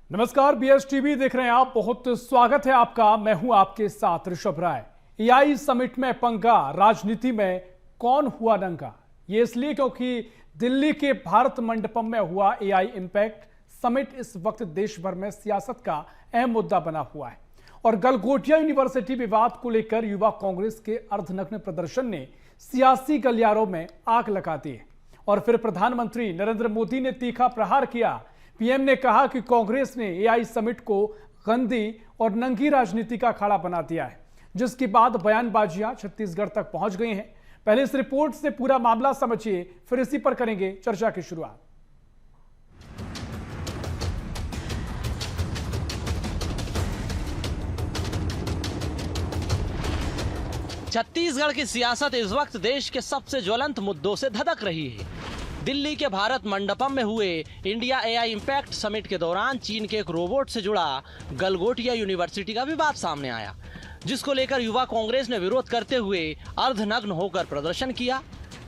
नमस्कार, BS TV देख रहे हैं आप। बहुत स्वागत है आपका। मैं हूं आपके साथ ऋषभ राय। एआई समिट में पंगा, राजनीति में कौन हुआ नंगा। ये इसलिए क्योंकि दिल्ली के भारत मंडपम में हुआ एआई इंपैक्ट समिट इस वक्त देश भर में सियासत का अहम मुद्दा बना हुआ है और गलगोटिया यूनिवर्सिटी विवाद को लेकर युवा कांग्रेस के अर्धनग्न प्रदर्शन ने सियासी गलियारों में आग लगा दी है और फिर प्रधानमंत्री नरेंद्र मोदी ने तीखा प्रहार किया। पीएम ने कहा कि कांग्रेस ने एआई समिट को गंदी और नंगी राजनीति का अखाड़ा बना दिया है, जिसके बाद बयानबाजियां छत्तीसगढ़ तक पहुंच गई हैं। पहले इस रिपोर्ट से पूरा मामला समझिए, फिर इसी पर करेंगे चर्चा की शुरुआत। छत्तीसगढ़ की सियासत इस वक्त देश के सबसे ज्वलंत मुद्दों से धधक रही है। दिल्ली के भारत मंडपम में हुए इंडिया एआई इंपैक्ट समिट के दौरान चीन के एक रोबोट से जुड़ा गलगोटिया यूनिवर्सिटी का विवाद सामने आया, जिसको लेकर युवा कांग्रेस ने विरोध करते हुए अर्धनग्न होकर प्रदर्शन किया।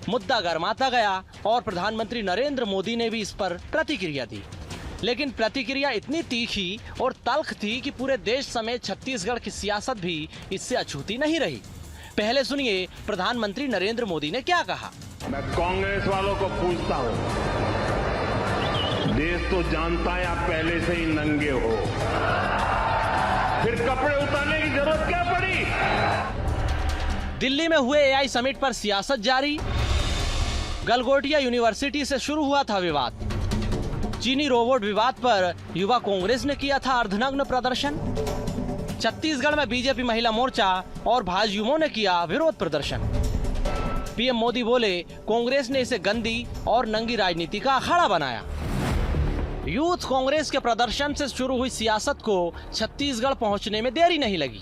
मुद्दा गर्माता गया और प्रधानमंत्री नरेंद्र मोदी ने भी इस पर प्रतिक्रिया दी, लेकिन प्रतिक्रिया इतनी तीखी और तल्ख थी कि पूरे देश समेत छत्तीसगढ़ की सियासत भी इससे अछूती नहीं रही। पहले सुनिए प्रधानमंत्री नरेंद्र मोदी ने क्या कहा। मैं कांग्रेस वालों को पूछता हूं, देश तो जानता है आप पहले से ही नंगे हो, फिर कपड़े उतारने की जरूरत क्या पड़ी। दिल्ली में हुए एआई समिट पर सियासत जारी। गलगोटिया यूनिवर्सिटी से शुरू हुआ था विवाद। चीनी रोबोट विवाद पर युवा कांग्रेस ने किया था अर्धनग्न प्रदर्शन। छत्तीसगढ़ में बीजेपी महिला मोर्चा और भाजयुमों ने किया विरोध प्रदर्शन। पीएम मोदी बोले कांग्रेस ने इसे गंदी और नंगी राजनीति का अखाड़ा बनाया। यूथ कांग्रेस के प्रदर्शन से शुरू हुई सियासत को छत्तीसगढ़ पहुंचने में देरी नहीं लगी।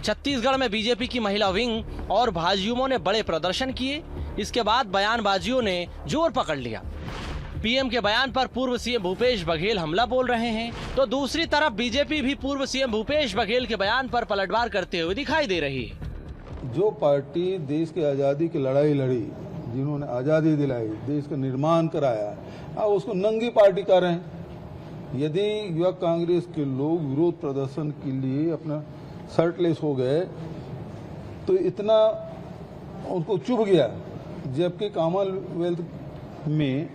छत्तीसगढ़ में बीजेपी की महिला विंग और भाजयुमों ने बड़े प्रदर्शन किए। इसके बाद बयानबाजियों ने जोर पकड़ लिया। पीएम के बयान पर पूर्व सीएम भूपेश बघेल हमला बोल रहे हैं, तो दूसरी तरफ बीजेपी भी पूर्व सीएम भूपेश बघेल के बयान पर पलटवार करते हुए दिखाई दे रही है। जो पार्टी देश की आज़ादी की लड़ाई लड़ी, जिन्होंने आज़ादी दिलाई, देश का निर्माण कराया, आप उसको नंगी पार्टी कर रहे हैं। यदि युवा कांग्रेस के लोग विरोध प्रदर्शन के लिए अपना शर्टलेस हो गए तो इतना उनको चुभ गया, जबकि कॉमनवेल्थ में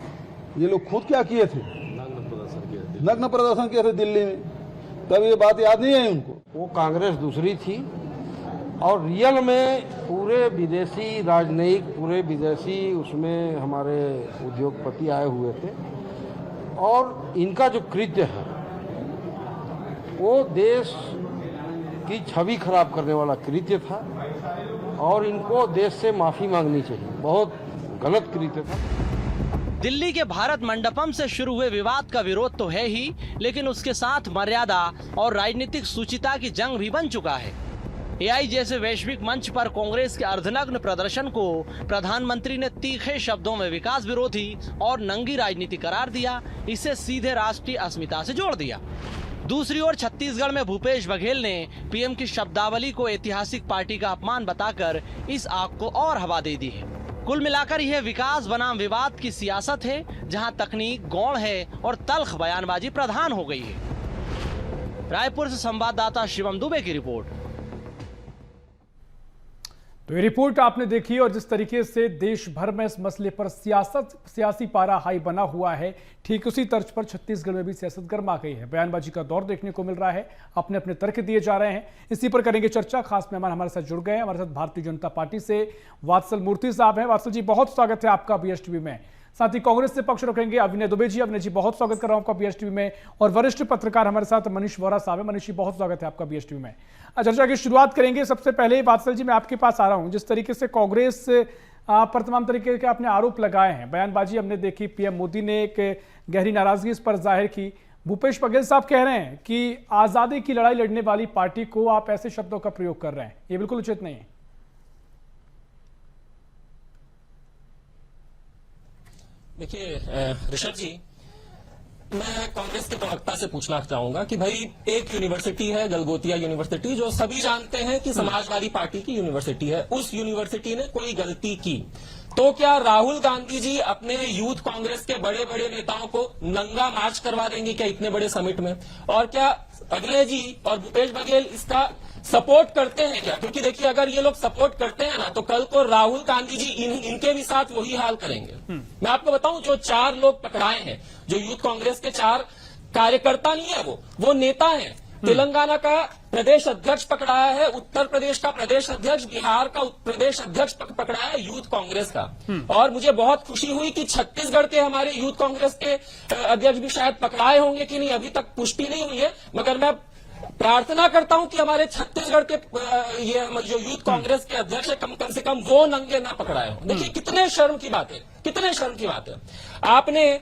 ये लोग खुद क्या किए थे, नग्न प्रदर्शन किए थे दिल्ली में। तब ये बात याद नहीं आई उनको। वो कांग्रेस दूसरी थी और रियल में पूरे विदेशी राजनयिक, पूरे विदेशी उसमें हमारे उद्योगपति आए हुए थे और इनका जो कृत्य है वो देश की छवि खराब करने वाला कृत्य था और इनको देश से माफी मांगनी चाहिए। बहुत गलत कृत्य था। दिल्ली के भारत मंडपम से शुरू हुए विवाद का विरोध तो है ही, लेकिन उसके साथ मर्यादा और राजनीतिक सूचिता की जंग भी बन चुका है। एआई जैसे वैश्विक मंच पर कांग्रेस के अर्धनग्न प्रदर्शन को प्रधानमंत्री ने तीखे शब्दों में विकास विरोधी और नंगी राजनीति करार दिया। इसे सीधे राष्ट्रीय अस्मिता से जोड़ दिया। दूसरी ओर छत्तीसगढ़ में भूपेश बघेल ने पीएम की शब्दावली को ऐतिहासिक पार्टी का अपमान बताकर इस आग को और हवा दे दी है। कुल मिलाकर यह विकास बनाम विवाद की सियासत है, जहां तकनीक गौण है और तल्ख बयानबाजी प्रधान हो गई है। रायपुर से संवाददाता शिवम दुबे की रिपोर्ट। तो ये रिपोर्ट आपने देखी और जिस तरीके से देश भर में इस मसले पर सियासी पारा हाई बना हुआ है, ठीक उसी तर्ज पर छत्तीसगढ़ में भी सियासत गर्मा गई है। बयानबाजी का दौर देखने को मिल रहा है, अपने अपने तर्क दिए जा रहे हैं। इसी पर करेंगे चर्चा। खास मेहमान हमारे साथ जुड़ गए हैं। हमारे साथ भारतीय जनता पार्टी से वात्सल मूर्ति साहब हैं। वात्सल जी, बहुत स्वागत है आपका बीएस टीवी में। साथ ही कांग्रेस से पक्ष रखेंगे अविनय दुबे जी। अविनय जी, बहुत स्वागत कर रहा हूं आपका बीएस टीवी में। और वरिष्ठ पत्रकार हमारे साथ मनीष वोरा साहब है। मनीष जी, बहुत स्वागत है आपका बीएस टीवी में। चर्चा की शुरुआत करेंगे। सबसे पहले वात्सल जी, मैं आपके पास आ रहा हूं। जिस तरीके से कांग्रेस पर तमाम तरीके के अपने आरोप लगाए हैं, बयानबाजी हमने देखी, पीएम मोदी ने एक गहरी नाराजगी इस पर जाहिर की। भूपेश बघेल साहब कह रहे हैं कि आजादी की लड़ाई लड़ने वाली पार्टी को आप ऐसे शब्दों का प्रयोग कर रहे हैं, ये बिल्कुल उचित नहीं है। देखिए ऋषभ जी, मैं कांग्रेस के प्रवक्ता से पूछना चाहूंगा कि भाई एक यूनिवर्सिटी है गलगोटिया यूनिवर्सिटी, जो सभी जानते हैं कि समाजवादी पार्टी की यूनिवर्सिटी है। उस यूनिवर्सिटी ने कोई गलती की, तो क्या राहुल गांधी जी अपने यूथ कांग्रेस के बड़े बड़े नेताओं को नंगा मार्च करवा देंगे क्या इतने बड़े समिट में? और क्या अगले जी और भूपेश बघेल इसका सपोर्ट करते हैं क्या? क्योंकि देखिए, अगर ये लोग सपोर्ट करते हैं ना, तो कल को राहुल गांधी जी इनके भी साथ वही हाल करेंगे। मैं आपको बताऊं, जो 4 लोग पकड़ाए हैं, जो यूथ कांग्रेस के 4 कार्यकर्ता नहीं है, वो नेता हैं। तेलंगाना का प्रदेश अध्यक्ष पकड़ाया है, उत्तर प्रदेश का प्रदेश अध्यक्ष, बिहार का प्रदेश अध्यक्ष पकड़ाया है यूथ कांग्रेस का। और मुझे बहुत खुशी हुई कि छत्तीसगढ़ के हमारे यूथ कांग्रेस के अध्यक्ष भी शायद पकड़ाए होंगे कि नहीं, अभी तक पुष्टि नहीं हुई है, मगर मैं प्रार्थना करता हूं कि हमारे छत्तीसगढ़ के ये जो यूथ कांग्रेस के अध्यक्ष है, कम से कम वो नंगे ना पकड़ाए हो। देखिए कितने शर्म की बात है, कितने शर्म की बात है। आपने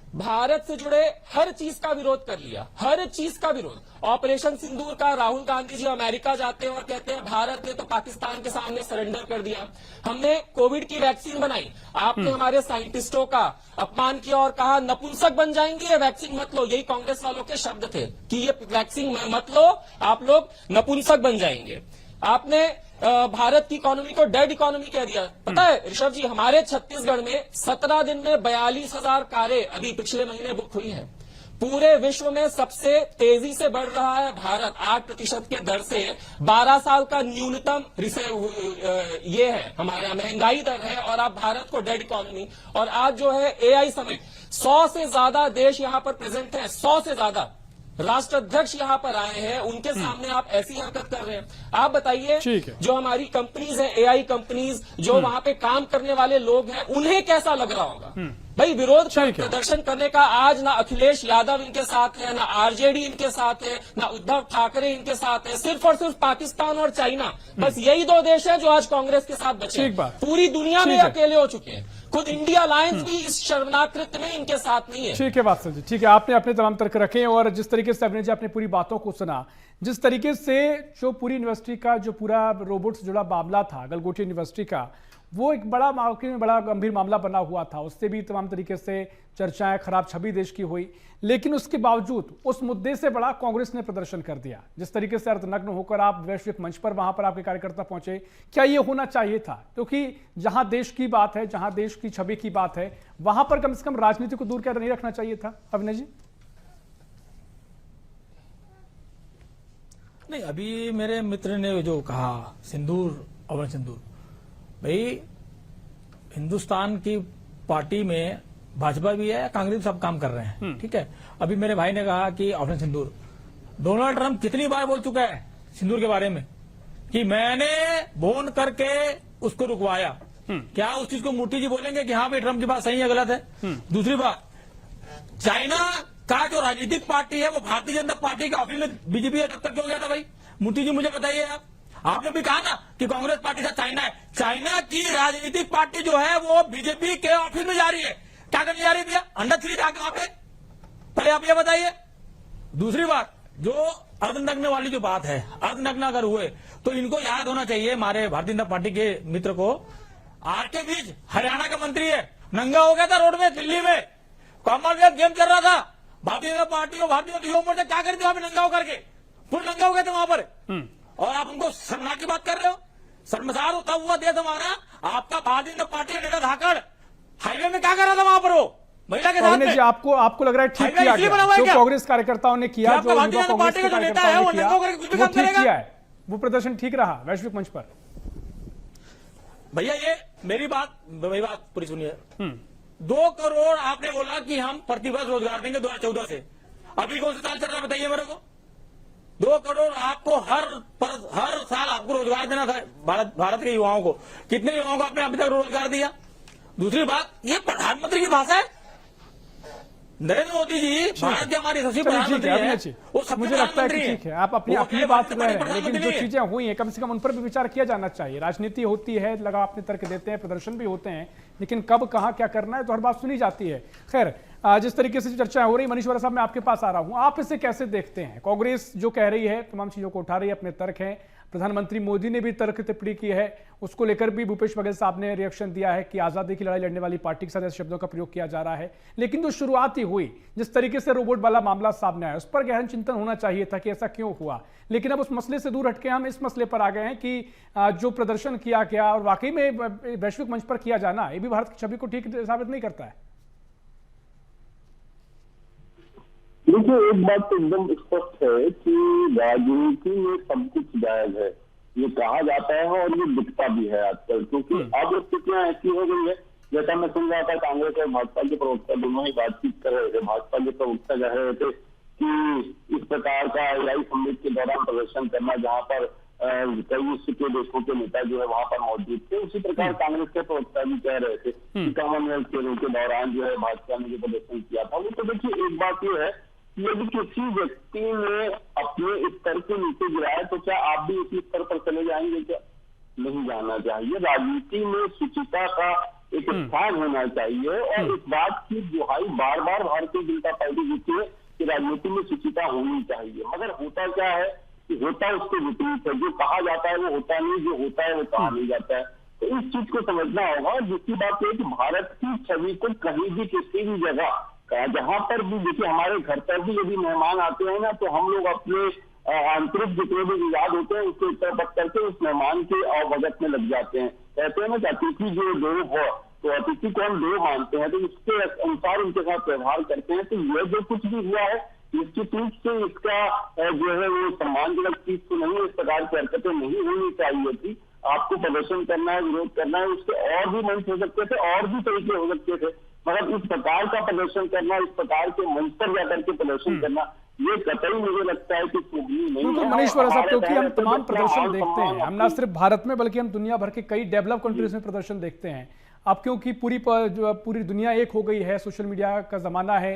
भारत से जुड़े हर चीज का विरोध कर लिया, हर चीज का विरोध। ऑपरेशन सिंदूर का राहुल गांधी जी अमेरिका जाते हैं और कहते हैं भारत ने तो पाकिस्तान के सामने सरेंडर कर दिया। हमने कोविड की वैक्सीन बनाई, आपने हमारे साइंटिस्टों का अपमान किया और कहा नपुंसक बन जाएंगे, ये वैक्सीन मत लो। यही कांग्रेस वालों के शब्द थे कि ये वैक्सीन मत लो, आप लोग नपुंसक बन जाएंगे। आपने भारत की इकोनॉमी को डेड इकोनॉमी कह दिया। पता है ऋषभ जी, हमारे छत्तीसगढ़ में 17 दिन में 42,000 कारें अभी पिछले महीने बुक हुई हैं। पूरे विश्व में सबसे तेजी से बढ़ रहा है भारत, 8% के दर से। 12 साल का न्यूनतम ये है हमारे यहाँ महंगाई दर है, और आप भारत को डेड इकोनॉमी। और आज जो है AI समिट, 100 से ज्यादा देश यहाँ पर प्रेजेंट है, 100 से ज्यादा राष्ट्राध्यक्ष यहाँ पर आए हैं, उनके सामने आप ऐसी हरकत कर रहे हैं। आप बताइए, जो हमारी कंपनीज है, AI कंपनीज, जो वहां पे काम करने वाले लोग हैं, उन्हें कैसा लग रहा होगा? भाई विरोध प्रदर्शन करने का आज ना अखिलेश यादव इनके साथ है, ना RJD इनके साथ है, ना उद्धव ठाकरे इनके साथ है। सिर्फ और सिर्फ पाकिस्तान और चाइना, बस यही 2 देश है जो आज कांग्रेस के साथ बचे हैं। पूरी दुनिया में अकेले हो चुके हैं। खुद इंडिया अलायंस भी इस शर्मनाक कृत्य में इनके साथ नहीं है। ठीक है बात सर जी, ठीक है, आपने अपने तमाम तर्क रखे। और जिस तरीके से अभिनय जी आपने पूरी बातों को सुना, जिस तरीके से जो पूरी यूनिवर्सिटी का जो पूरा रोबोट से जुड़ा मामला था, गलगोटी यूनिवर्सिटी का, वो एक बड़ा मार्केट में बड़ा गंभीर मामला बना हुआ था। उससे भी तमाम तरीके से चर्चाएं, खराब छवि देश की हुई, लेकिन उसके बावजूद उस मुद्दे से बड़ा कांग्रेस ने प्रदर्शन कर दिया। जिस तरीके से अर्धनग्न होकर आप वैश्विक मंच पर वहां पर आपके कार्यकर्ता पहुंचे, क्या ये होना चाहिए था? क्योंकि जहां देश की बात है, जहां देश की छवि की बात है, वहां पर कम से कम राजनीति को दूर कर नहीं रखना चाहिए था अभिनय जी? नहीं, अभी मेरे मित्र ने जो कहा सिंदूर, अवन सिंदूर, भाई हिंदुस्तान की पार्टी में भाजपा भी है, कांग्रेस सब काम कर रहे हैं, ठीक है। अभी मेरे भाई ने कहा कि ऑपरेशन सिंदूर, डोनाल्ड ट्रंप कितनी बार बोल चुका है सिंदूर के बारे में कि मैंने फोन करके उसको रुकवाया। क्या उस चीज को मूर्ति जी बोलेंगे कि हाँ भाई ट्रंप की बात सही है गलत है? दूसरी बात, चाइना का जो राजनीतिक पार्टी है वो भारतीय जनता पार्टी के ऑफिस में बीजेपी तब तक क्यों गया था भाई? मूर्ति जी मुझे बताइए। आपने भी कहा ना कि कांग्रेस पार्टी से चाइना है, चाइना की राजनीतिक पार्टी जो है वो बीजेपी के ऑफिस में जा रही है। क्या करने जा रही है भैया? अंडा छिड़ी जाके वहां पे, पहले आप ये बताइए। दूसरी बात, जो अर्धनग्न वाली जो बात है, अर्धनग्न अगर हुए तो इनको याद होना चाहिए, हमारे भारतीय जनता पार्टी के मित्र को, आरके बीज हरियाणा का मंत्री है, नंगा हो गया था रोड में दिल्ली में, कॉमनवेल्थ गेम चल रहा था, भारतीय जनता पार्टी और भारतीय जनता युवा मोर्चा क्या करते वहां पर नंगा होकर के, फुल नंगा हो गए थे वहां पर, और आप उनको शर्मनाक की बात कर रहे हो? शर्मसार होता हुआ देश हमारा। आपका भारतीय जनता पार्टी का नेता धाकड़ हाईवे में क्या कर रहा था वहां पर? वो महिला के साथ में। जी आपको लग रहा है ठीक किया गया जो कांग्रेस कार्यकर्ताओं ने किया, जो भारतीय जनता पार्टी का जो नेता है वो नंगा होकर कुछ भी काम करेगा? वो प्रदर्शन ठीक रहा वैश्विक मंच पर? भैया ये मेरी बात पूरी सुनिए। 2 करोड़ आपने बोला कि हम प्रतिवर्ष रोजगार देंगे 2014 से, अभी कौन सा साल चल रहा है बताइए मेरे को? 2 करोड़ आपको हर साल आपको रोजगार देना था भारत के युवाओं को। कितने युवाओं को आपने अभी तक रोजगार दिया? दूसरी बात, ये प्रधानमंत्री की भाषा है। नरेंद्र मोदी जी भारत के हमारे यशस्वी प्रधानमंत्री हैं, वो सब मुझे लगता है कि ठीक है, आप अपनी बात कर रहे हैं, लेकिन जो चीजें हुई हैं कम से कम उन पर भी विचार किया जाना चाहिए। राजनीति होती है, लगा अपने तर्क देते हैं, प्रदर्शन भी होते हैं, लेकिन कब कहां क्या करना है तो हर बात सुनी जाती है। खैर, जिस तरीके से चर्चा हो रही, मनीष वोरा साहब मैं आपके पास आ रहा हूं, आप इसे कैसे देखते हैं? कांग्रेस जो कह रही है तमाम चीजों को उठा रही है, अपने तर्क हैं, प्रधानमंत्री मोदी ने भी तर्क टिप्पणी की है, उसको लेकर भी भूपेश बघेल साहब ने रिएक्शन दिया है कि आजादी की लड़ाई लड़ने वाली पार्टी के साथ ऐसे शब्दों का प्रयोग किया जा रहा है। लेकिन जो शुरुआत ही हुई, जिस तरीके से रोबोट वाला मामला सामने आया, उस पर गहन चिंतन होना चाहिए था कि ऐसा क्यों हुआ। लेकिन अब उस मसले से दूर हटके हम इस मसले पर आ गए हैं कि जो प्रदर्शन किया गया और वाकई में वैश्विक मंच पर किया जाना, ये भी भारत की छवि को ठीक साबित नहीं करता है। देखिए, एक बात तो एकदम स्पष्ट है कि राजनीति में सब कुछ जायज है, ये कहा जाता है और ये दिखता भी है आजकल, क्योंकि अब स्थितियां ऐसी हो गई है। जैसा मैं सुन रहा था, कांग्रेस और भाजपा के प्रवक्ता दोनों ही बातचीत कर रहे थे। भाजपा के प्रवक्ता कह रहे थे कि इस प्रकार का एआई समिट के दौरान प्रदर्शन करना, जहां पर कई विश्व के देशों के नेता जो है वहां पर मौजूद थे, उसी प्रकार कांग्रेस के प्रवक्ता भी कह रहे थे कि कॉमनवेल्थ खेलों के दौरान जो है भाजपा ने जो प्रदर्शन किया था वो, तो देखिए एक बात ये है, यदि किसी व्यक्ति ने अपने स्तर के नीचे गिराया तो क्या आप भी उसी स्तर पर चले जाएंगे? क्या नहीं जाना चाहिए। राजनीति में शुचिता का एक स्थान होना चाहिए और इस बात की दुहाई बार बार भारतीय जनता पार्टी देती है कि राजनीति में शुचिता होनी चाहिए, मगर होता क्या है कि होता उसके विपरीत है। जो कहा जाता है वो होता नहीं, जो होता है वो कहा नहीं जाता है। तो इस चीज को समझना होगा। और दूसरी बात यह कि भारत की छवि को कहीं भी किसी भी जगह, जहां पर भी, देखिए हमारे घर पर भी यदि मेहमान आते हैं ना, तो हम लोग अपने आंतरिक जितने भी विवाद होते हैं उसको उत्तर करके उस मेहमान के अवगत में लग जाते हैं। कहते हैं ना कि अतिथि जो देव हो, तो अतिथि को हम देव मानते हैं, तो इसके अनुसार उनके साथ व्यवहार करते हैं। तो यह जो कुछ भी हुआ है निश्चित रूप से इसका जो है वो सम्मानजनक चीज तो नहीं, इस प्रकार की हरकतें नहीं होनी चाहिए थी। आपको प्रदर्शन करना है, विरोध करना है, उसके और भी मंच हो सकते थे, और भी तरीके हो सकते थे, मगर इस प्रकार का प्रदर्शन करना, इस प्रकार के मंच पर जाकर के प्रदर्शन करना, ये कतई मुझे लगता है कि शोभनीय नहीं है। मनीष वोरा साहब, क्योंकि हम तमाम प्रदर्शन देखते हैं, हम न सिर्फ भारत में बल्कि हम दुनिया भर के कई डेवलप कंट्रीज में प्रदर्शन देखते हैं। अब क्योंकि पूरी दुनिया एक हो गई है, सोशल मीडिया का जमाना है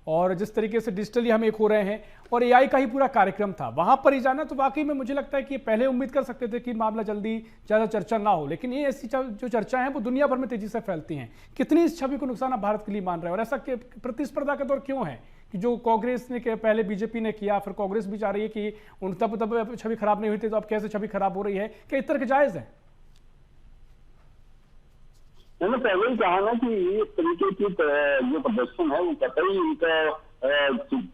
और जिस तरीके से डिजिटली हम एक हो रहे हैं, और एआई का ही पूरा कार्यक्रम था, वहां पर ही जाना, तो वाकई में मुझे लगता है कि पहले उम्मीद कर सकते थे कि मामला जल्दी ज्यादा चर्चा ना हो, लेकिन ये ऐसी जो चर्चा है वो दुनिया भर में तेजी से फैलती हैं। कितनी इस छवि को नुकसान आप भारत के लिए मान रहे हैं, और ऐसा प्रतिस्पर्धा का दौर क्यों है कि जो कांग्रेस ने पहले बीजेपी ने किया, फिर कांग्रेस भी चाह रही है कि उन तब छवि खराब नहीं हुई थी, तो अब कैसे छवि खराब हो रही है? क्या इस तरह के जायज है? मैंने पहले ही कहा ना कि इस तरीके की जो प्रदर्शन है वो कतई इनका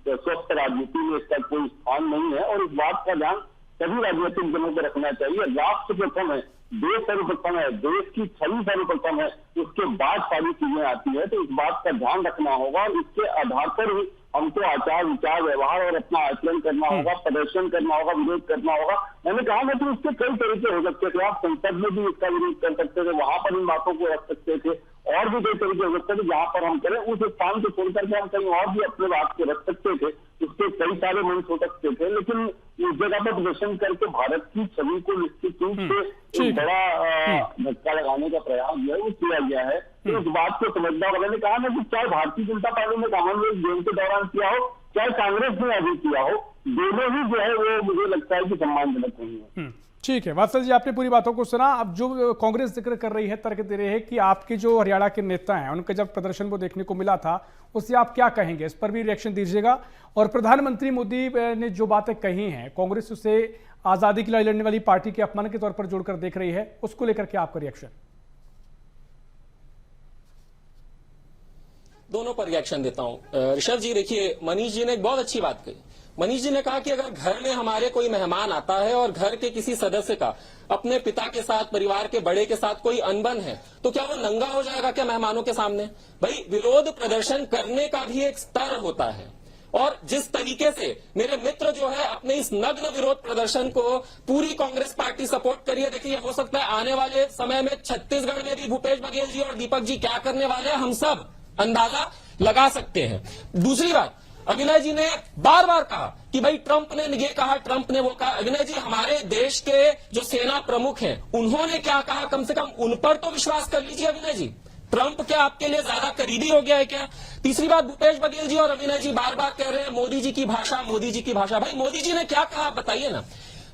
स्वस्थ राजनीति में इसका कोई स्थान नहीं है। और इस बात का ध्यान सभी राजनीतिक दलों को रखना चाहिए। राष्ट्र प्रथम है, देश सर्वप्रथम है, देश की छवि सर्वप्रथम है, उसके बाद सारी चीजें आती है। तो इस बात का ध्यान रखना होगा और इसके आधार पर ही हमको आचार विचार व्यवहार और अपना आचरण करना होगा, प्रदर्शन करना होगा, विरोध करना होगा। मैंने कहा ना कि उसके कई तरीके हो सकते थे। आप संसद में भी इसका विरोध कर सकते थे, वहां पर इन बातों को रख सकते थे, और भी कई तरीके हो सकते थे जहां पर हम करें। उस स्थान को छोड़ करके हम कहीं और भी अपने बात को रख सकते थे, उसके कई सारे मंच हो सकते थे, लेकिन उस जगह पर प्रदर्शन करके भारत की छवि को निश्चित रूप से एक बड़ा धक्का लगाने का प्रयास जो है वो किया गया है। तो इस बात को समझना होगा। मैंने कहा ना कि चाहे भारतीय जनता पार्टी ने कॉमनवेल्थ गेम के दौरान किया हो, चाहे कांग्रेस ने अभी किया हो, दोनों ही जो है वो मुझे लगता है कि सम्मानजनक नहीं है। ठीक है वात्सल जी, आपने पूरी बातों को सुना। अब जो कांग्रेस जिक्र कर रही है, तर्क दे रही है कि आपके जो हरियाणा के नेता हैं उनके जब प्रदर्शन वो देखने को मिला था, उससे आप क्या कहेंगे? इस पर भी रिएक्शन दीजिएगा। और प्रधानमंत्री मोदी ने जो बातें कही हैं, कांग्रेस उसे आजादी की लड़ाई लड़ने वाली पार्टी के अपमान के तौर पर जोड़कर देख रही है, उसको लेकर क्या आपका रिएक्शन? दोनों पर रिएक्शन देता हूं। ऋषभ जी, देखिए मनीष जी ने एक बहुत अच्छी बात कही। मनीष जी ने कहा कि अगर घर में हमारे कोई मेहमान आता है और घर के किसी सदस्य का अपने पिता के साथ, परिवार के बड़े के साथ कोई अनबन है, तो क्या वो नंगा हो जाएगा क्या मेहमानों के सामने? भाई, विरोध प्रदर्शन करने का भी एक स्तर होता है। और जिस तरीके से मेरे मित्र जो है अपने इस नग्न विरोध प्रदर्शन को पूरी कांग्रेस पार्टी सपोर्ट करिए, देखिए हो सकता है आने वाले समय में छत्तीसगढ़ में भी भूपेश बघेल जी और दीपक जी क्या करने वाले हैं हम सब अंदाजा लगा सकते हैं। दूसरी बात, अभिनय जी ने बार बार कहा कि भाई ट्रंप ने ये कहा, ट्रंप ने वो कहा। अभिनय जी, हमारे देश के जो सेना प्रमुख हैं उन्होंने क्या कहा, कम से कम उन पर तो विश्वास कर लीजिए अभिनय जी। ट्रंप क्या आपके लिए ज्यादा करीबी हो गया है क्या? तीसरी बात, भूपेश बघेल जी और अभिनय जी बार बार कह रहे हैं मोदी जी की भाषा, मोदी जी की भाषा। भाई, मोदी जी ने क्या कहा बताइए ना।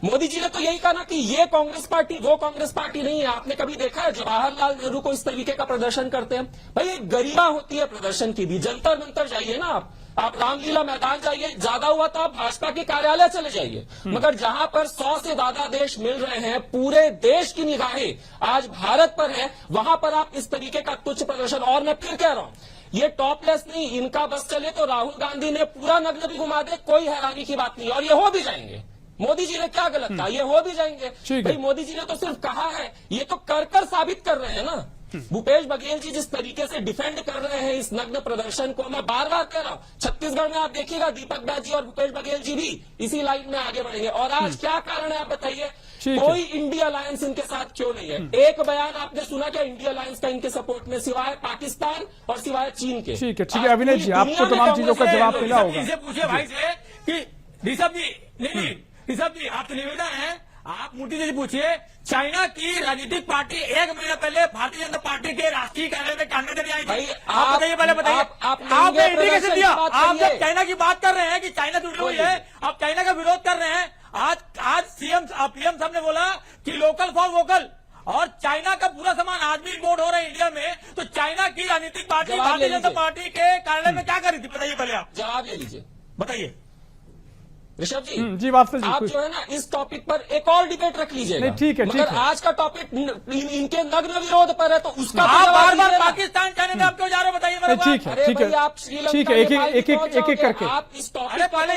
मोदी जी ने तो यही कहा ना कि ये कांग्रेस पार्टी वो कांग्रेस पार्टी नहीं है। आपने कभी देखा है जवाहरलाल नेहरू को इस तरीके का प्रदर्शन करते हैं? भाई, एक गरिमा होती है प्रदर्शन की भी। जंतर मंतर जाइए ना आप, आप रामलीला मैदान जाइए, ज्यादा हुआ तो आप भाजपा के कार्यालय चले जाइए, मगर जहां पर 100 से ज्यादा देश मिल रहे हैं, पूरे देश की निगाहें आज भारत पर है, वहां पर आप इस तरीके का तुच्छ प्रदर्शन। और मैं फिर कह रहा हूं, ये टॉपलेस नहीं, इनका बस चले तो राहुल गांधी ने पूरा नग्न भी घुमा दे, कोई हैरानी की बात नहीं, और ये हो भी जाएंगे। मोदी जी ने क्या गलत कहा, ये हो भी जाएंगे। भाई मोदी जी ने तो सिर्फ कहा है, ये तो कर साबित कर रहे हैं ना। भूपेश बघेल जी जिस तरीके से डिफेंड कर रहे हैं इस नग्न प्रदर्शन को, मैं बार बार कह रहा हूं, छत्तीसगढ़ में आप देखिएगा दीपक बैज जी और भूपेश बघेल जी भी इसी लाइन में आगे बढ़ेंगे। और आज क्या कारण है आप बताइए, कोई इंडिया अलायंस इनके साथ क्यों नहीं है? एक बयान आपने सुना क्या इंडिया अलायंस का इनके सपोर्ट में, सिवाय पाकिस्तान और सिवाय चीन के? ठीक है अविनाश जी, आपको तमाम चीजों का जवाब मिला होगा। पूछे भाई से कि ऋषभ जी, नहीं ऋषभ जी, आप तो निवेदन है, आप मोदी जी पूछिए, चाइना की राजनीतिक पार्टी 1 महीना पहले भारतीय जनता पार्टी के राष्ट्रीय कार्यालय में कांग्रेस देने आई थी। आप बताइए, पहले बताइए, आपने इंडिकेशन दिया। आप जब चाइना की बात कर रहे हैं कि चाइना जुड़ी हुई है, आप चाइना का विरोध कर रहे हैं। आज पीएम साहब ने बोला कि लोकल फॉर वोकल, और चाइना का पूरा सामान आज भी इम्पोर्ट हो रहा है इंडिया में, तो चाइना की राजनीतिक पार्टी भारतीय जनता पार्टी के कार्यालय में क्या कर रही थी? बताइए पहले, आप जवाब ले लीजिए, बताइए ऋषभ जी। वास्तव जी, आप जो है ना इस टॉपिक पर एक और डिबेट रख लीजिएगा। ठीक है, मगर आज का टॉपिक इनके नग्न विरोध पर है, तो उसका आप बार-बार पाकिस्तान चाइना में आप क्यों जा रहे हो? बताइए मेरे को। ठीक है आप ठीक है, एक एक करके, आप इस टॉपिक पहले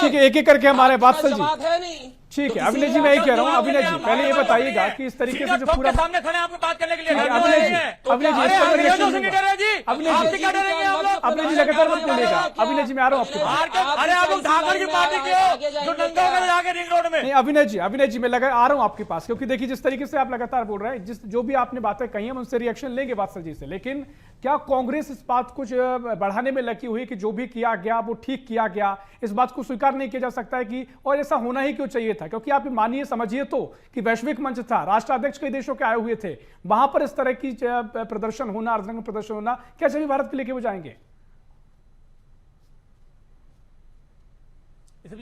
ठीक है, एक करके हमारे बात जवाब है नहीं। ठीक है अविनाश जी, मैं यही कह रहा हूँ। अविनाश जी पहले ये बताइएगा कि इस तरीके से जो पूरा सामने खड़े आपको बात करने के लिए, अविनाश जी लगातार मत बोलिएगा। अविनाश जी मैं आ रहा हूँ आपके, अरे आप लोग धाकड़ की पार्टी के हो जो नंगा होकर जाके रिंग रोड में। नहीं अविनाश जी मैं आ रहा हूँ आपके पास, क्योंकि देखिए जिस तरीके से आप लगातार बोल रहे हैं, जो भी आपने बातें कही हम उनसे रिएक्शन लेंगे वात्सल जी से, लेकिन क्या कांग्रेस इस बात को बढ़ाने में लगी हुई कि जो भी किया गया वो ठीक किया गया, इस बात को स्वीकार नहीं किया जा सकता है कि, और ऐसा होना ही क्यों चाहिए था? क्योंकि आप मानिए समझिए तो कि वैश्विक मंच था, राष्ट्राध्यक्ष कई देशों के आए हुए थे, वहां पर इस तरह की प्रदर्शन होना, अर्धनग्न प्रदर्शन होना, क्या सभी भारत के लेके वो जाएंगे?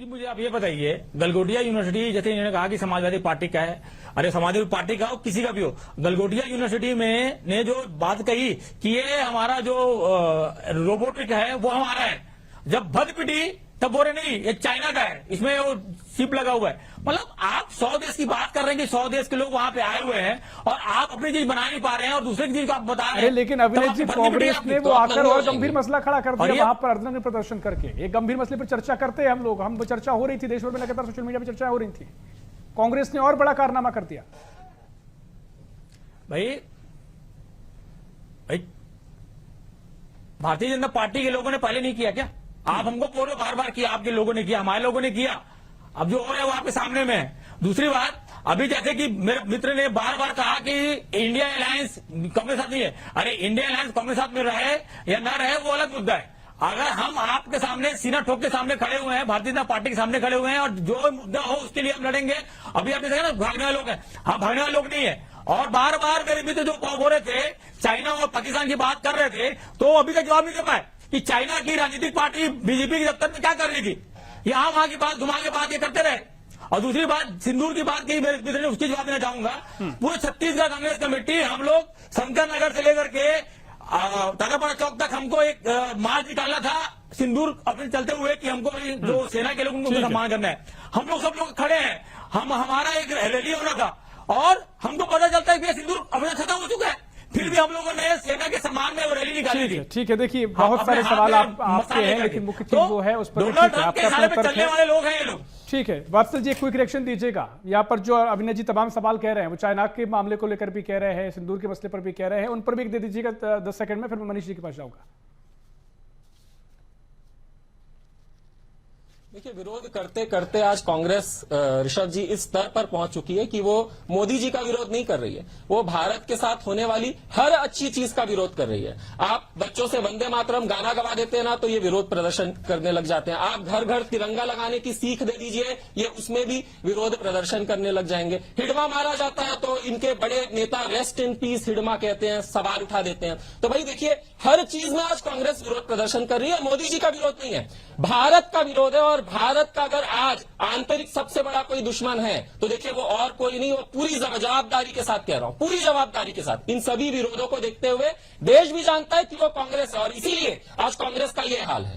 मुझे आप ये बताइए, गलगोटिया यूनिवर्सिटी, जैसे इन्होंने कहा कि समाजवादी पार्टी का है, अरे समाजवादी पार्टी का हो किसी का भी हो, गलगोटिया यूनिवर्सिटी में ने जो बात कही कि ये हमारा जो रोबोटिक है वो हमारा है, जब भद पिटी तब बोले नहीं ये चाइना का है, इसमें वो चिप लगा हुआ है। मतलब आप 100 देश की बात कर रहे हैं कि 100 देश के लोग वहां पे आए हुए हैं और आप अपनी चीज बना नहीं पा रहे हैं और दूसरे की चीज को आप बता रहे हैं। लेकिन अविनाश जी, कांग्रेस ने वो आकर और गंभीर मसला खड़ा कर दिया वहां पर अर्धनग्न प्रदर्शन करके। एक गंभीर मसले पर चर्चा करते हैं हम चर्चा हो रही थी देश भर में, लगातार सोशल मीडिया पर चर्चा हो रही थी, कांग्रेस ने और बड़ा कारनामा कर दिया। भाई भारतीय जनता पार्टी के लोगों ने पहले नहीं किया क्या? आप हमको बोलो बार बार किया, आपके लोगों ने किया, हमारे लोगों ने किया, अब जो हो रहा है वो आपके सामने में है। दूसरी बात, अभी जैसे कि मेरे मित्र ने बार बार कहा कि इंडिया अलायंस कांग्रेस साथ नहीं है, अरे इंडिया अलायंस कांग्रेस साथ में रहे या ना रहे वो अलग मुद्दा है। अगर हम आपके सामने सीना ठोक के सामने खड़े हुए हैं, भारतीय जनता पार्टी के सामने खड़े हुए हैं और जो मुद्दा हो उसके लिए हम लड़ेंगे। अभी आपने देखा ना भागने वाले लोग हैं, हाँ भागने वाले लोग नहीं है। और बार बार मेरे मित्र जो हो रहे थे चाइना और पाकिस्तान की बात कर रहे थे, तो अभी तक जवाब नहीं दे पाए कि चाइना की राजनीतिक पार्टी बीजेपी के दफ्तर में क्या कर रही थी। यहां वहां की बात घुमा के बात ये करते रहे। और दूसरी बात, सिंदूर की बात की मेरे मित्र ने, उसकी जवाब देना चाहूंगा। पूरे छत्तीसगढ़ कांग्रेस कमेटी हम लोग शंकर नगर से लेकर के तारापाड़ा चौक तक हमको एक मार्च निकालना था सिंदूर अपने चलते हुए कि हमको जो सेना के लोग उनको सम्मान करना है। हम लोग सब लोग खड़े हैं, हमारा एक रैली होना था और हमको पता चलता है कि सिंदूर अपना खत्म हो चुका है, फिर भी हम लोगों ने सेना के सम्मान में वो रैली निकाली थी। ठीक है, देखिए बहुत सारे सवाल आपके हैं, लेकिन मुख्य चीज वो है उस पर डोनाल्ड ट्रंप के इशारे पे चलने वाले लोग हैं ये लोग। ठीक है वात्सल जी, क्विक रिएक्शन दीजिएगा। यहाँ पर जो अविनाश जी तमाम सवाल कह रहे हैं, वो चाइना के मामले को लेकर भी कह रहे हैं, सिंदूर के मसले पर भी कह रहे हैं, उन पर भी दे दीजिएगा 10 सेकंड में, फिर मैं मनीष जी के पास जाऊंगा। देखिए, विरोध करते करते आज कांग्रेस ऋषभ जी इस स्तर पर पहुंच चुकी है कि वो मोदी जी का विरोध नहीं कर रही है, वो भारत के साथ होने वाली हर अच्छी चीज का विरोध कर रही है। आप बच्चों से वंदे मातरम गाना गवा देते हैं ना, तो ये विरोध प्रदर्शन करने लग जाते हैं। आप घर घर तिरंगा लगाने की सीख दे दीजिए, ये उसमें भी विरोध प्रदर्शन करने लग जाएंगे। हिडमा मारा जाता है तो इनके बड़े नेता रेस्ट इन पीस हिडमा कहते हैं, सवाल उठा देते हैं। तो भाई देखिए, हर चीज में आज कांग्रेस विरोध प्रदर्शन कर रही है, मोदी जी का विरोध नहीं है, भारत का विरोध है। और भारत का अगर आज आंतरिक सबसे बड़ा कोई दुश्मन है तो देखिए वो और कोई नहीं, वो पूरी जवाबदारी के साथ कह रहा हूं, पूरी जवाबदारी के साथ इन सभी विरोधों को देखते हुए देश भी जानता है कि वो कांग्रेस है और इसीलिए आज कांग्रेस का ये हाल है।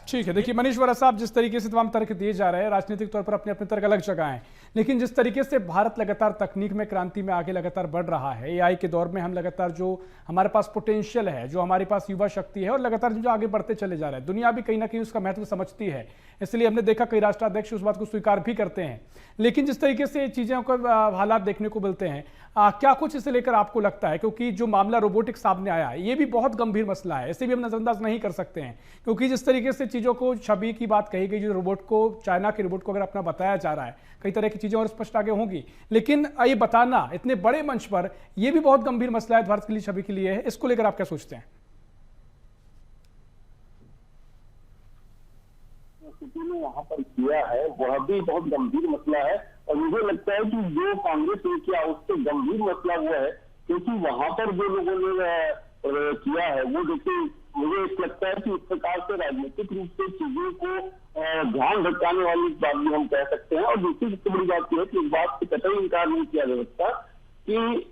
ठीक है, देखिए मनीष वोरा साहब, जिस तरीके से तमाम तर्क दिए जा रहे हैं, राजनीतिक तौर पर अपने अपने तर्क अलग जगह हैं, लेकिन जिस तरीके से भारत लगातार तकनीक में क्रांति में आगे लगातार बढ़ रहा है, एआई के दौर में हम लगातार जो हमारे पास पोटेंशियल है, जो हमारे पास युवा शक्ति है और लगातार जो आगे बढ़ते चले जा रहे हैं, दुनिया भी कहीं ना कहीं उसका महत्व समझती है। इसलिए हमने देखा कई राष्ट्राध्यक्ष उस बात को स्वीकार भी करते हैं। लेकिन जिस तरीके से चीज़ों को हालात देखने को मिलते हैं, क्या कुछ इसे लेकर आपको लगता है, क्योंकि जो मामला रोबोटिक्स सामने आया है ये भी बहुत गंभीर मसला है, इसे भी हम नजरअंदाज नहीं कर सकते हैं, क्योंकि जिस तरीके से चीज़ों को छवि की बात कही गई, जो रोबोट को, चाइना के रोबोट को अगर अपना बताया जा रहा है, कई तरह की चीज़ें और स्पष्ट आगे होंगी, लेकिन ये बताना इतने बड़े मंच पर यह भी बहुत गंभीर मसला है, भारत के लिए, छवि के लिए है। इसको लेकर आप क्या सोचते हैं? ने यहाँ पर किया है वह भी बहुत गंभीर मसला है, और मुझे लगता है कि जो कांग्रेस ने किया उससे गंभीर मसला वो है, क्योंकि वहां पर जो लोगों ने किया है वो देखिए, मुझे लगता है कि इस प्रकार से राजनीतिक रूप से चीजों को ध्यान भटकाने वाली बात भी हम कह सकते हैं। और दूसरी सबसे बड़ी बात यह है कि इस बात से कतई इंकार नहीं किया जा सकता कि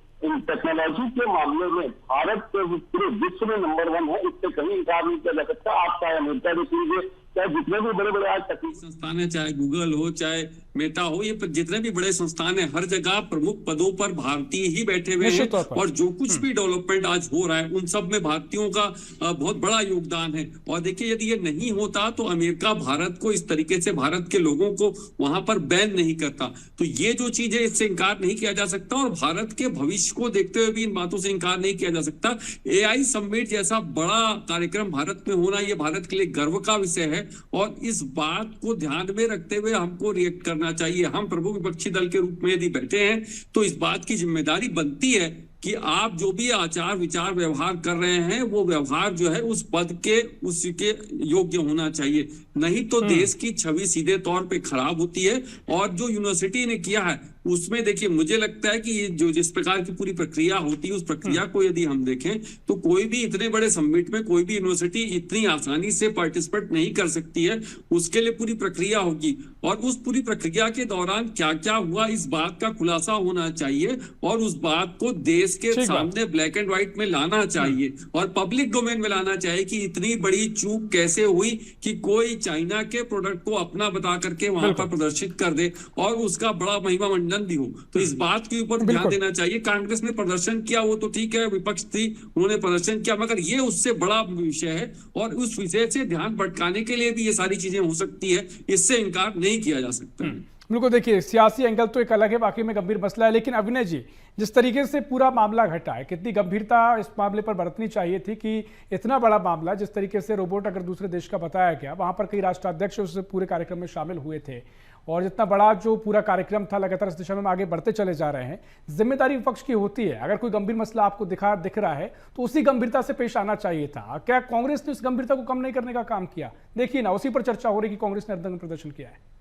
टेक्नोलॉजी के मामले में भारत पूरे विश्व में नंबर 1 है, इससे कहीं इंकार नहीं किया जा सकता। आप चाहे अमेरिका देख लीजिए, चाहे जितने भी बड़े बड़े आज तकनीकी संस्थान है, चाहे गूगल हो, चाहे मेटा हो, ये जितने भी बड़े संस्थान है, हर जगह प्रमुख पदों पर भारतीय ही बैठे हुए हैं, और जो कुछ भी डेवलपमेंट आज हो रहा है उन सब में भारतीयों का बहुत बड़ा योगदान है। और देखिए, यदि ये नहीं होता तो अमेरिका भारत को इस तरीके से, भारत के लोगों को वहां पर बैन नहीं करता। तो ये जो चीज है, इससे इंकार नहीं किया जा सकता, और भारत के भविष्य को देखते हुए भी इन बातों से इंकार नहीं किया जा सकता। एआई समिट जैसा बड़ा कार्यक्रम भारत में होना, ये भारत के लिए गर्व का विषय है, और इस बात को ध्यान में रखते हुए हमको रिएक्ट करना चाहिए। हम प्रमुख विपक्षी दल के रूप में यदि बैठे हैं तो इस बात की जिम्मेदारी बनती है कि आप जो भी आचार विचार व्यवहार कर रहे हैं, वो व्यवहार जो है उस पद के, उसके योग्य होना चाहिए, नहीं तो देश की छवि सीधे तौर पे खराब होती है। और जो यूनिवर्सिटी ने किया है उसमें देखिए, मुझे लगता है कि ये जो जिस प्रकार की पूरी प्रक्रिया होती है, उस प्रक्रिया को यदि हम देखें तो कोई भी इतने बड़े समिट में कोई भी यूनिवर्सिटी इतनी आसानी से पार्टिसिपेट नहीं कर सकती है। उसके लिए पूरी प्रक्रिया होगी, और उस पूरी प्रक्रिया के दौरान क्या क्या हुआ, इस बात का खुलासा होना चाहिए, और उस बात को देश के सामने ब्लैक एंड व्हाइट में लाना चाहिए, और पब्लिक डोमेन में लाना चाहिए कि इतनी बड़ी चूक कैसे हुई कि कोई चाइना के प्रोडक्ट को अपना बता करके वहां पर प्रदर्शित कर दे, और उसका बड़ा महिमा मंडन भी हो। तो इस बात के ऊपर ध्यान देना चाहिए। कांग्रेस ने प्रदर्शन किया, वो तो ठीक है, विपक्ष थी, उन्होंने प्रदर्शन किया, मगर ये उससे बड़ा विषय है, और उस विषय से ध्यान भटकाने के लिए भी ये सारी चीजें हो सकती है, इससे इंकार नहीं किया जा सकता। बिल्कुल, देखिए सियासी एंगल तो एक अलग है, वाकई में गंभीर मसला है, लेकिन अभिनय जी, जिस तरीके से पूरा मामला घटा है, कितनी गंभीरता इस मामले पर बरतनी चाहिए थी कि इतना बड़ा मामला, जिस तरीके से रोबोट अगर दूसरे देश का बताया गया, वहां पर कई राष्ट्राध्यक्ष उस पूरे कार्यक्रम में शामिल हुए थे, और जितना बड़ा जो पूरा कार्यक्रम था, लगातार इस दिशा में आगे बढ़ते चले जा रहे हैं। जिम्मेदारी विपक्ष की होती है, अगर कोई गंभीर मसला आपको दिख रहा है तो उसी गंभीरता से पेश आना चाहिए था। क्या कांग्रेस ने इस गंभीरता को कम नहीं करने का काम किया? देखिए ना, उसी पर चर्चा हो रही कि कांग्रेस ने अर्धनग्न प्रदर्शन किया है।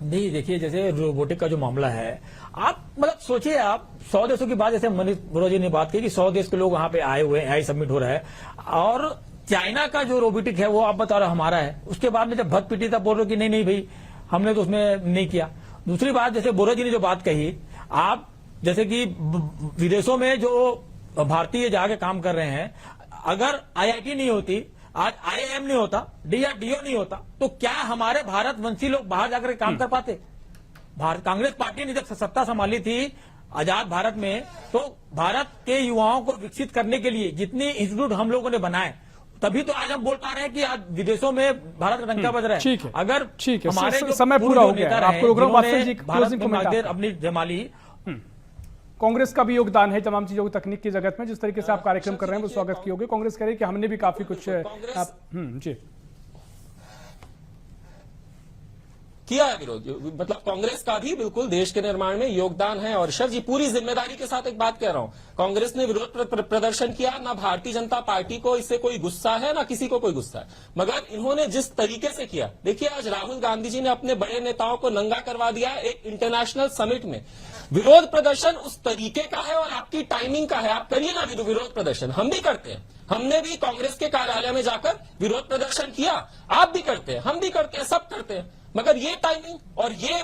नहीं, देखिए, जैसे रोबोटिक का जो मामला है, आप मतलब सोचिए, आप 100 देशों की बात, जैसे मनीष वोरा जी ने बात की कि 100 देश के लोग वहां पे आए हुए हैं, एआई समिट हो रहा है, और चाइना का जो रोबोटिक है वो आप बता रहे हमारा है। उसके बाद में जब भक्त पीटी तब बोल रहे कि नहीं भाई, हमने तो उसमें नहीं किया। दूसरी बात, जैसे वोरा जी ने जो बात कही, आप जैसे कि विदेशों में जो भारतीय जाके काम कर रहे हैं, अगर आईआईटी नहीं होती, आज आईआईएम नहीं होता, डीआरडीओ नहीं होता, तो क्या हमारे भारतवंशी लोग बाहर जाकर काम कर पाते? कांग्रेस पार्टी ने जब सत्ता संभाली थी आजाद भारत में, तो भारत के युवाओं को विकसित करने के लिए जितने इंस्टीट्यूट हम लोगों ने बनाए, तभी तो आज हम बोल पा रहे हैं कि आज विदेशों में भारत का डंका बज रहा है। ठीक है, अगर हमारे समय पूरा हो गया, आपको भारत अपनी जमाली। कांग्रेस का भी योगदान है तमाम चीजों की, तकनीक की जगत में, जिस तरीके से आप कार्यक्रम कर रहे हैं वो स्वागत की होगी। कांग्रेस कह रही है कि हमने भी काफी कुछ जी किया है विरोध, मतलब कांग्रेस का भी बिल्कुल देश के निर्माण में योगदान है। और शर जी, पूरी जिम्मेदारी के साथ एक बात कह रहा हूं, कांग्रेस ने विरोध प्रदर्शन किया, ना भारतीय जनता पार्टी को इससे कोई गुस्सा है, ना किसी को कोई गुस्सा है, मगर इन्होंने जिस तरीके से किया, देखिए आज राहुल गांधी जी ने अपने बड़े नेताओं को नंगा करवा दिया एक इंटरनेशनल समिट में। विरोध प्रदर्शन उस तरीके का है और आपकी टाइमिंग का है, आप करिए ना विरोध प्रदर्शन, हम भी करते हैं, हमने भी कांग्रेस के कार्यालय में जाकर विरोध प्रदर्शन किया, आप भी करते हैं, हम भी करते हैं, सब करते हैं, मगर ये टाइमिंग और ये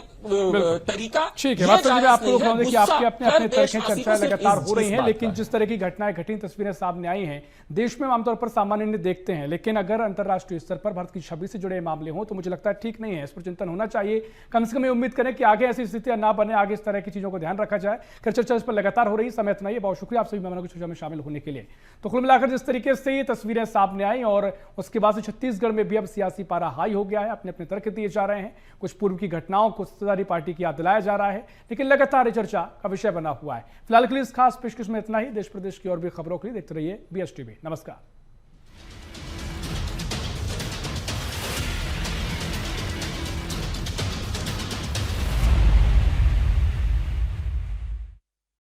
तरीका ठीक है, ये बात जायज आपको नहीं है। कि गुस्सा आपके अपने हर अपने तरह की देशवासी चर्चाएं को सिर्फ लगातार हो रही इस हैं, बात लेकिन का जिस तरह की घटनाएं घटी, तस्वीरें सामने आई हैं, देश में आमतौर पर सामान्य निर्णय देखते हैं, लेकिन अगर अंतर्राष्ट्रीय स्तर पर भारत की छवि से जुड़े मामले हों तो मुझे लगता है ठीक नहीं है। इस पर चिंतन होना चाहिए। कम से कम ये उम्मीद करें कि आगे ऐसी स्थितियां ना बने, आगे इस तरह की चीजों को ध्यान रखा जाए। खैर, चर्चा इस पर लगातार हो रही है। समय इतना ही है। बहुत शुक्रिया आप सभी मेहमानों को चर्चा में शामिल होने के लिए। तो कुल मिलाकर जिस तरीके से ये तस्वीरें सामने आई और उसके बाद से छत्तीसगढ़ में भी अब सियासी पारा हाई हो गया है, अपने अपने तर्क दिए जा रहे हैं, कुछ पूर्व की घटनाओं को सत्ताधारी पार्टी की याद दिलाया जा रहा है, लेकिन लगातार ये चर्चा का विषय बना हुआ है। फिलहाल के लिए इस खास पेशकश में इतना ही। देश प्रदेश की और भी खबरों के लिए देखते रहिए BSTV। नमस्कार।